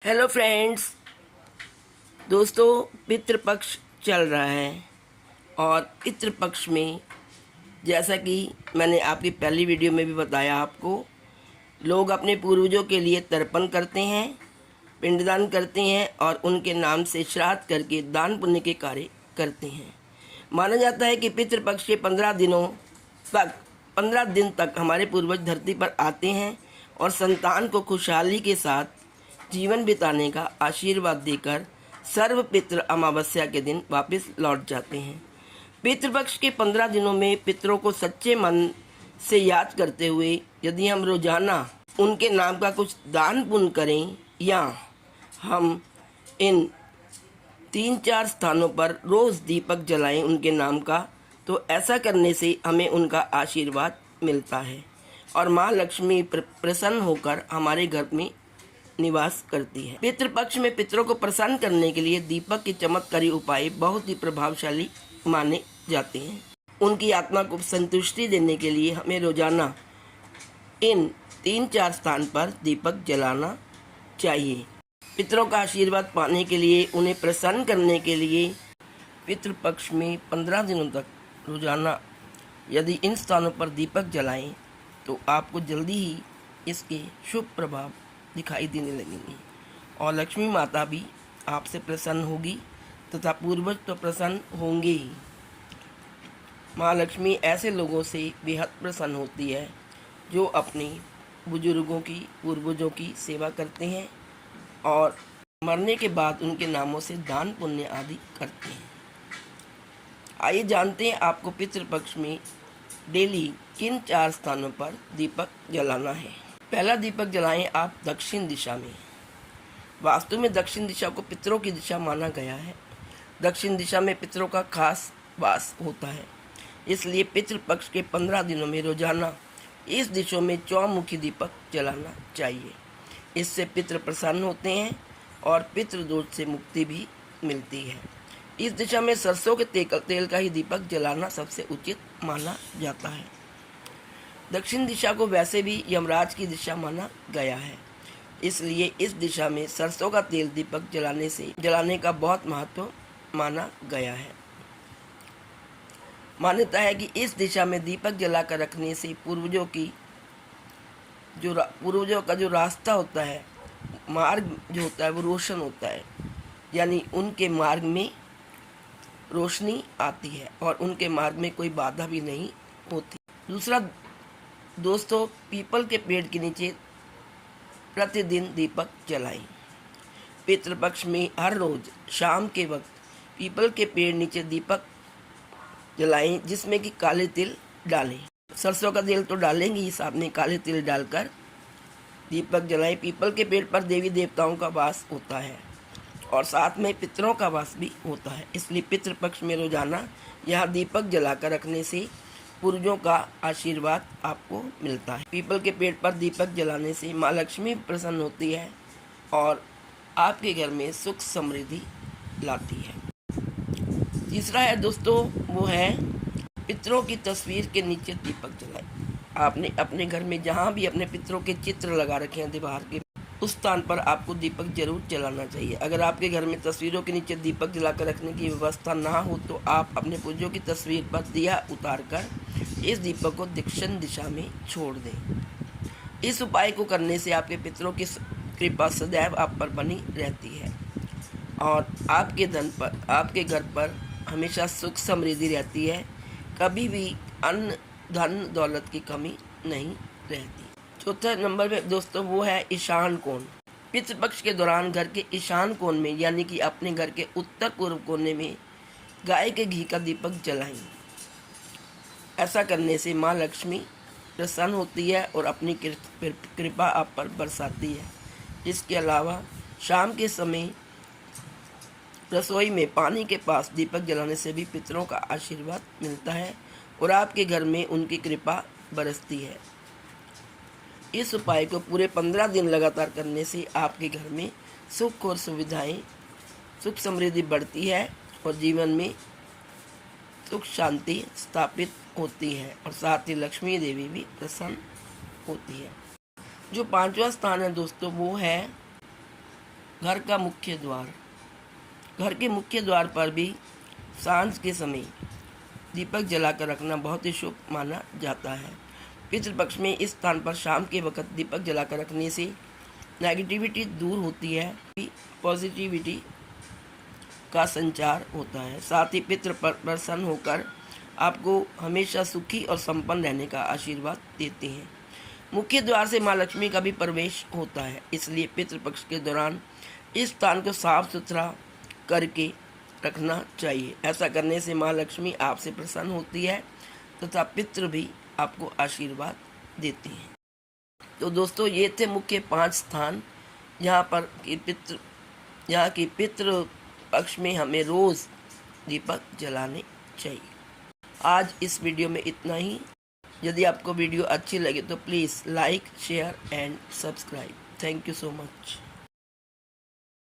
Hello friends, दोस्तों पितृपक्ष चल रहा है और पितृपक्ष में जैसा कि मैंने आपकी पहली वीडियो में भी बताया आपको, लोग अपने पूर्वजों के लिए तर्पण करते हैं, पिंडदान करते हैं और उनके नाम से श्राद्ध करके दान पुण्य के कार्य करते हैं। माना जाता है कि पितृपक्ष के 15 दिन तक हमारे पूर्वज धरती पर आते हैं और संतान को खुशहाली के साथ जीवन बिताने का आशीर्वाद देकर सर्व पितृ अमावस्या के दिन वापस लौट जाते हैं। पितृपक्ष के 15 दिनों में पितरों को सच्चे मन से याद करते हुए यदि हम रोजाना उनके नाम का कुछ दान पुण्य करें या हम इन 3-4 स्थानों पर रोज़ दीपक जलाएं उनके नाम का, तो ऐसा करने से हमें उनका आशीर्वाद मिलता है और माँ लक्ष्मी प्रसन्न होकर हमारे घर में निवास करती है। पितृपक्ष में पितरों को प्रसन्न करने के लिए दीपक के चमत्कारी उपाय बहुत ही प्रभावशाली माने जाते हैं। उनकी आत्मा को संतुष्टि देने के लिए हमें रोजाना इन 3-4 स्थान पर दीपक जलाना चाहिए। पितरों का आशीर्वाद पाने के लिए, उन्हें प्रसन्न करने के लिए पितृपक्ष में 15 दिनों तक रोजाना यदि इन स्थानों पर दीपक जलाएं तो आपको जल्दी ही इसके शुभ प्रभाव दिखाई देने लगेंगे और लक्ष्मी माता भी आपसे प्रसन्न होगी तथा पूर्वज तो प्रसन्न होंगे ही। माँ लक्ष्मी ऐसे लोगों से बेहद प्रसन्न होती है जो अपने बुजुर्गों की, पूर्वजों की सेवा करते हैं और मरने के बाद उनके नामों से दान पुण्य आदि करते हैं। आइए जानते हैं आपको पितृपक्ष में डेली किन 4 स्थानों पर दीपक जलाना है। पहला दीपक जलाएं आप दक्षिण दिशा में। वास्तु में दक्षिण दिशा को पितरों की दिशा माना गया है। दक्षिण दिशा में पितरों का खास वास होता है, इसलिए पितृपक्ष के 15 दिनों में रोजाना इस दिशा में चौमुखी दीपक जलाना चाहिए। इससे पितृ प्रसन्न होते हैं और पितृदोष से मुक्ति भी मिलती है। इस दिशा में सरसों के तेल का ही दीपक जलाना सबसे उचित माना जाता है। दक्षिण दिशा को वैसे भी यमराज की दिशा माना गया है, इसलिए इस दिशा में सरसों का तेल दीपक जलाने का बहुत महत्व माना गया है। मान्यता है कि इस दिशा में दीपक जलाकर रखने से पूर्वजों का जो रास्ता होता है, मार्ग जो होता है वो रोशन होता है, यानी उनके मार्ग में रोशनी आती है और उनके मार्ग में कोई बाधा भी नहीं होती। दूसरा दोस्तों, पीपल के पेड़ के नीचे प्रतिदिन दीपक जलाएं। पितृपक्ष में हर रोज शाम के वक्त पीपल के पेड़ नीचे दीपक जलाएं, जिसमें कि काले तिल डालें। सरसों का तेल तो डालेंगे ही, साथ में काले तिल डालकर दीपक जलाएं। पीपल के पेड़ पर देवी देवताओं का वास होता है और साथ में पितरों का वास भी होता है, इसलिए पितृपक्ष में रोजाना यहाँ दीपक जलाकर रखने से पूर्वजों का आशीर्वाद आपको मिलता है। पीपल के पेड़ पर दीपक जलाने से माँ लक्ष्मी प्रसन्न होती है और आपके घर में सुख समृद्धि लाती है। तीसरा है दोस्तों, वो है पितरों की तस्वीर के नीचे दीपक जलाएं। आपने अपने घर में जहाँ भी अपने पितरों के चित्र लगा रखे हैं दीवार के, उस स्थान पर आपको दीपक जरूर जलाना चाहिए। अगर आपके घर में तस्वीरों के नीचे दीपक जलाकर रखने की व्यवस्था ना हो तो आप अपने पूर्वजों की तस्वीर पर दिया उतारकर इस दीपक को दक्षिण दिशा में छोड़ दें। इस उपाय को करने से आपके पितरों की कृपा सदैव आप पर बनी रहती है और आपके घर पर हमेशा सुख समृद्धि रहती है। कभी भी अन्न धन दौलत की कमी नहीं रहती। चौथा नंबर में दोस्तों वो है ईशान कोण। पितृपक्ष के दौरान घर के ईशान कोण में, यानी कि अपने घर के उत्तर पूर्व कोने में गाय के घी का दीपक जलाएं। ऐसा करने से माँ लक्ष्मी प्रसन्न होती है और अपनी कृपा आप पर बरसाती है। इसके अलावा शाम के समय रसोई में पानी के पास दीपक जलाने से भी पितरों का आशीर्वाद मिलता है और आपके घर में उनकी कृपा बरसती है। इस उपाय को पूरे 15 दिन लगातार करने से आपके घर में सुख और सुख समृद्धि बढ़ती है और जीवन में सुख शांति स्थापित होती है और साथ ही लक्ष्मी देवी भी प्रसन्न होती है। जो 5वां स्थान है दोस्तों वो है घर का मुख्य द्वार, घर के मुख्य द्वार पर भी सांझ के समय दीपक जलाकर रखना बहुत ही शुभ माना जाता है। पितृपक्ष में इस स्थान पर शाम के वक्त दीपक जलाकर रखने से नेगेटिविटी दूर होती है, पॉजिटिविटी का संचार होता है। साथ ही पितृ प्रसन्न होकर आपको हमेशा सुखी और संपन्न रहने का आशीर्वाद देते हैं। मुख्य द्वार से माँ लक्ष्मी का भी प्रवेश होता है, इसलिए पितृपक्ष के दौरान इस स्थान को साफ सुथरा करके रखना चाहिए। ऐसा करने से माँ लक्ष्मी आपसे प्रसन्न होती है तथा पितृ भी आपको आशीर्वाद देती हैं। तो दोस्तों, ये थे मुख्य 5 स्थान यहाँ की पितृ पक्ष में हमें रोज़ दीपक जलाने चाहिए। आज इस वीडियो में इतना ही। यदि आपको वीडियो अच्छी लगे तो please like, share and subscribe. Thank you so much.